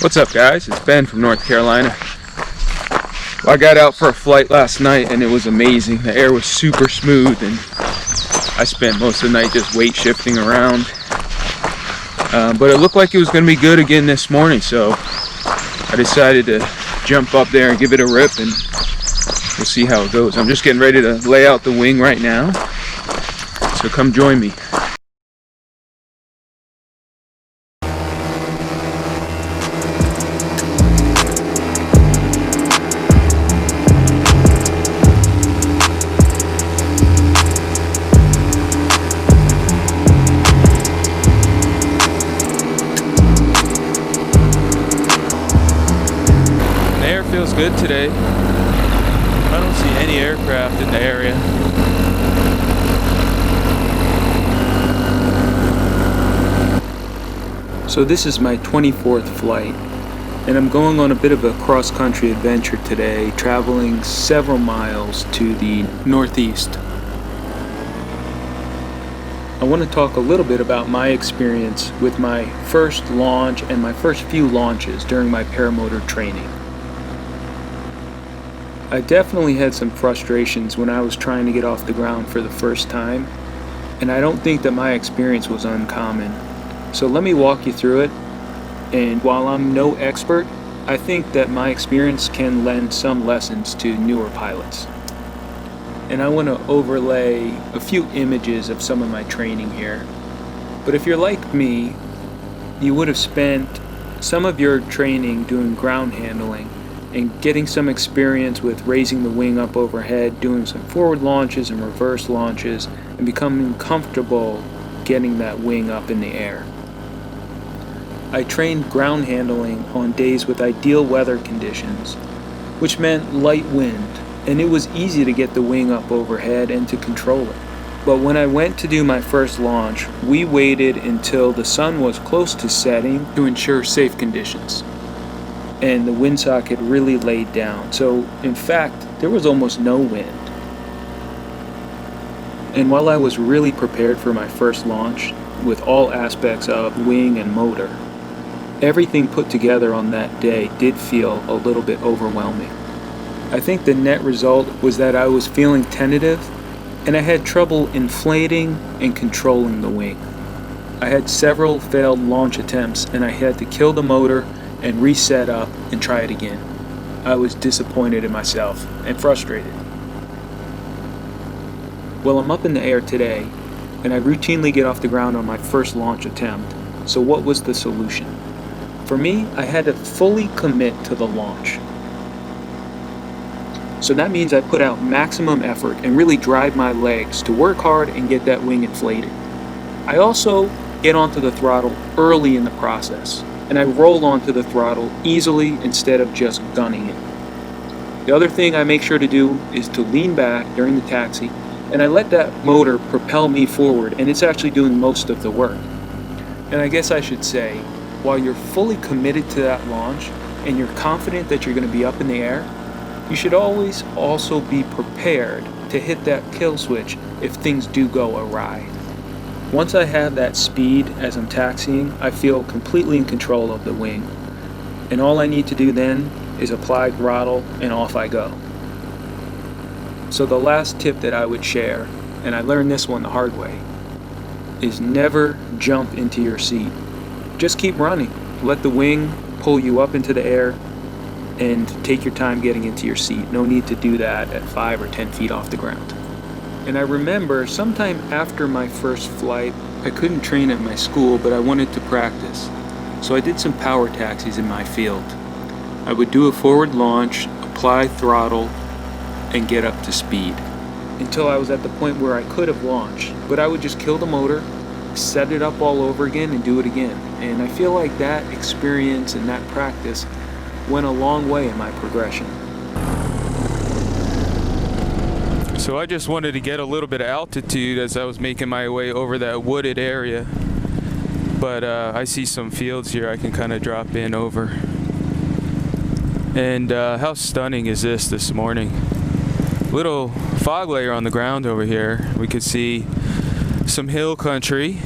What's up, guys? It's Ben from North Carolina. Well, I got out for a flight last night and it was amazing. The air was super smooth and I spent most of the night just weight shifting around. But it looked like it was going to be good again this morning, so I decided to jump up there and give it a rip, and we'll see how it goes. I'm just getting ready to lay out the wing right now, so come join me. Feels good today. I don't see any aircraft in the area. So this is my 24th flight, and I'm going on a bit of a cross-country adventure today, traveling several miles to the northeast. I want to talk a little bit about my experience with my first launch and my first few launches during my paramotor training. I definitely had some frustrations when I was trying to get off the ground for the first time, and I don't think that my experience was uncommon. So let me walk you through it, and while I'm no expert, I think that my experience can lend some lessons to newer pilots. And I want to overlay a few images of some of my training here. But if you're like me, you would have spent some of your training doing ground handling and getting some experience with raising the wing up overhead, doing some forward launches and reverse launches, and becoming comfortable getting that wing up in the air. I trained ground handling on days with ideal weather conditions, which meant light wind, and it was easy to get the wing up overhead and to control it. But when I went to do my first launch, we waited until the sun was close to setting to ensure safe conditions, and the windsock had really laid down. So in fact, there was almost no wind. And while I was really prepared for my first launch with all aspects of wing and motor, everything put together on that day did feel a little bit overwhelming. I think the net result was that I was feeling tentative and I had trouble inflating and controlling the wing. I had several failed launch attempts and I had to kill the motor and reset up and try it again. I was disappointed in myself and frustrated. Well, I'm up in the air today, and I routinely get off the ground on my first launch attempt. So what was the solution? For me, I had to fully commit to the launch. So that means I put out maximum effort and really drive my legs to work hard and get that wing inflated. I also get onto the throttle early in the process, and I roll onto the throttle easily instead of just gunning it. The other thing I make sure to do is to lean back during the taxi, and I let that motor propel me forward, and it's actually doing most of the work. And I guess I should say, while you're fully committed to that launch, and you're confident that you're going to be up in the air, you should always also be prepared to hit that kill switch if things do go awry. Once I have that speed as I'm taxiing, I feel completely in control of the wing. And all I need to do then is apply throttle and off I go. So the last tip that I would share, and I learned this one the hard way, is never jump into your seat. Just keep running. Let the wing pull you up into the air and take your time getting into your seat. No need to do that at 5 or 10 feet off the ground. And I remember sometime after my first flight, I couldn't train at my school, but I wanted to practice. So I did some power taxis in my field. I would do a forward launch, apply throttle, and get up to speed until I was at the point where I could have launched. But I would just kill the motor, set it up all over again, and do it again. And I feel like that experience and that practice went a long way in my progression. So I just wanted to get a little bit of altitude as I was making my way over that wooded area. But I see some fields here I can kind of drop in over. And how stunning is this morning? Little fog layer on the ground over here. We could see some hill country.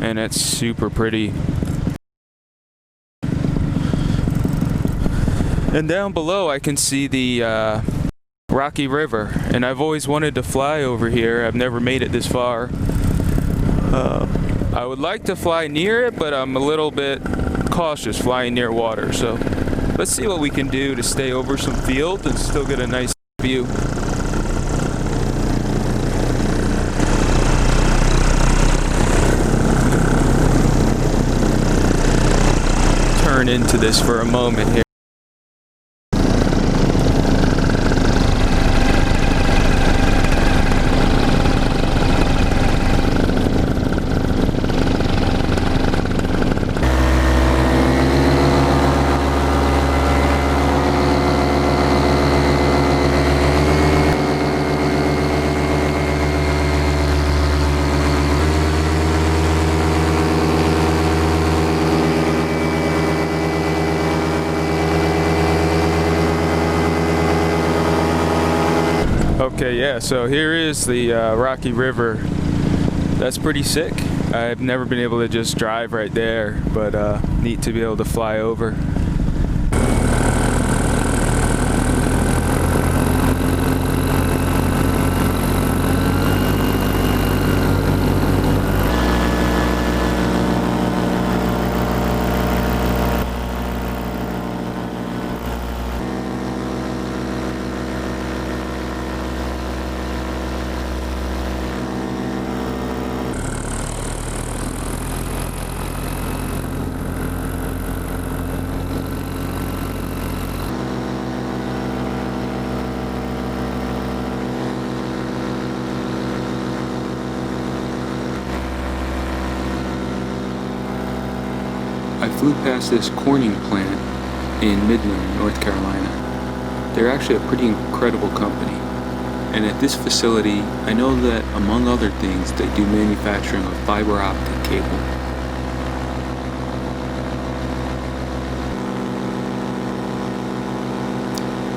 and it's super pretty. And down below I can see the Rocky River, and I've always wanted to fly over here. I've never made it this far. I would like to fly near it, but I'm a little bit cautious flying near water, so let's see what we can do to stay over some field and still get a nice view. Turn into this for a moment here. Okay, yeah, so here is the Rocky River. That's pretty sick. I've never been able to just drive right there, but neat to be able to fly over. I flew past this corning plant in Midland, North Carolina. They're actually a pretty incredible company. And at this facility, I know that among other things, they do manufacturing of fiber optic cable.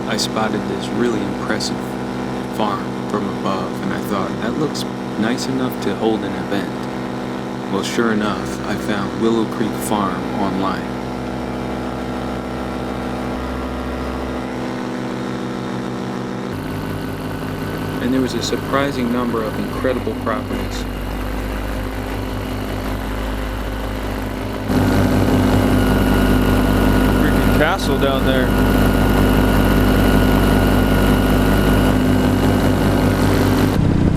I spotted this really impressive farm from above, and I thought, that looks nice enough to hold an event. Well, sure enough, I found Willow Creek Farm online. And there was a surprising number of incredible properties. Freaking castle down there.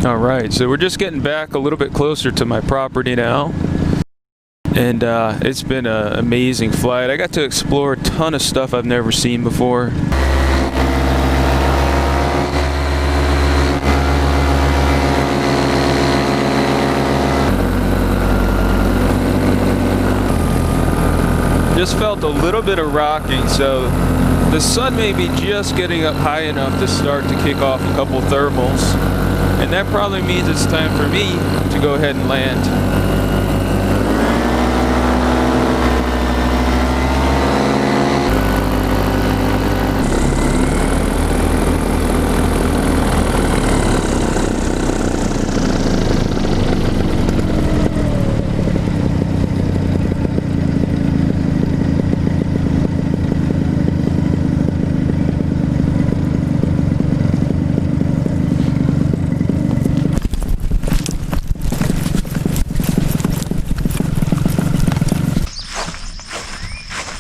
Alright, so we're just getting back a little bit closer to my property now. And it's been an amazing flight. I got to explore a ton of stuff I've never seen before. Just felt a little bit of rocking, so the sun may be just getting up high enough to start to kick off a couple thermals. And that probably means it's time for me to go ahead and land.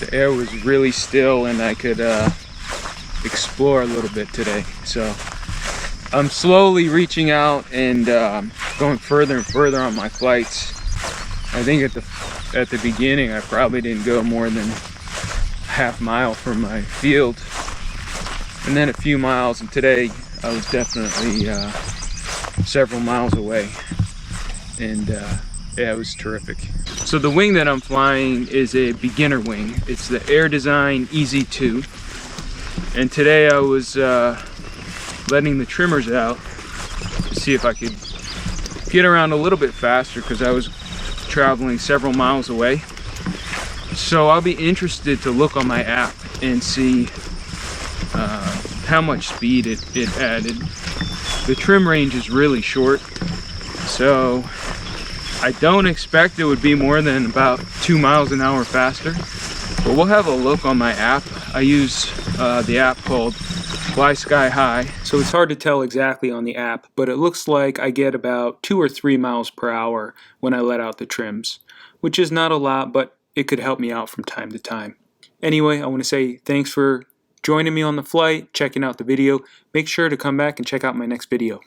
The air was really still and I could explore a little bit today. So I'm slowly reaching out and going further and further on my flights. I think at the beginning I probably didn't go more than a half mile from my field, and then a few miles, and today I was definitely several miles away, and yeah, it was terrific. So the wing that I'm flying is a beginner wing. It's the Air Design EZ2, and today I was letting the trimmers out to see if I could get around a little bit faster because I was traveling several miles away. So I'll be interested to look on my app and see how much speed it added. The trim range is really short, so I don't expect it would be more than about 2 miles an hour faster, but we'll have a look on my app. I use the app called Fly Sky High. So it's hard to tell exactly on the app, but it looks like I get about 2 or 3 miles per hour when I let out the trims, which is not a lot, but it could help me out from time to time. Anyway, I want to say thanks for joining me on the flight, checking out the video. Make sure to come back and check out my next video.